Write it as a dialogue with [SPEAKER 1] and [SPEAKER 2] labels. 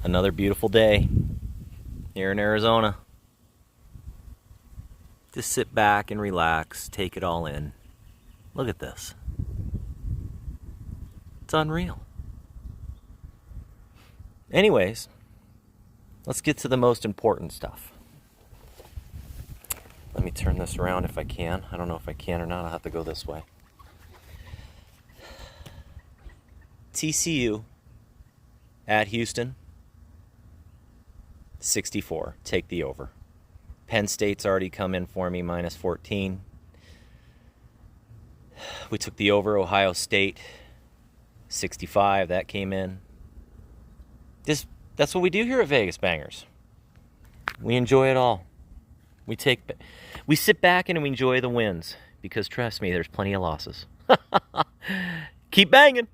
[SPEAKER 1] Another beautiful day here in Arizona. Just sit back and relax, take it all in. Look at this. It's unreal. Anyways, let's get to the most important stuff. Let me turn this around if I can. I don't know if I can or not. I'll have to go this way. TCU at Houston. 64. Take the over. Penn State's already come in for me, minus 14. We took the over. Ohio State, 65. That came in. That's what we do here at Vegas Bangers. We enjoy it all. We sit back and we enjoy the wins because trust me, there's plenty of losses. Keep banging.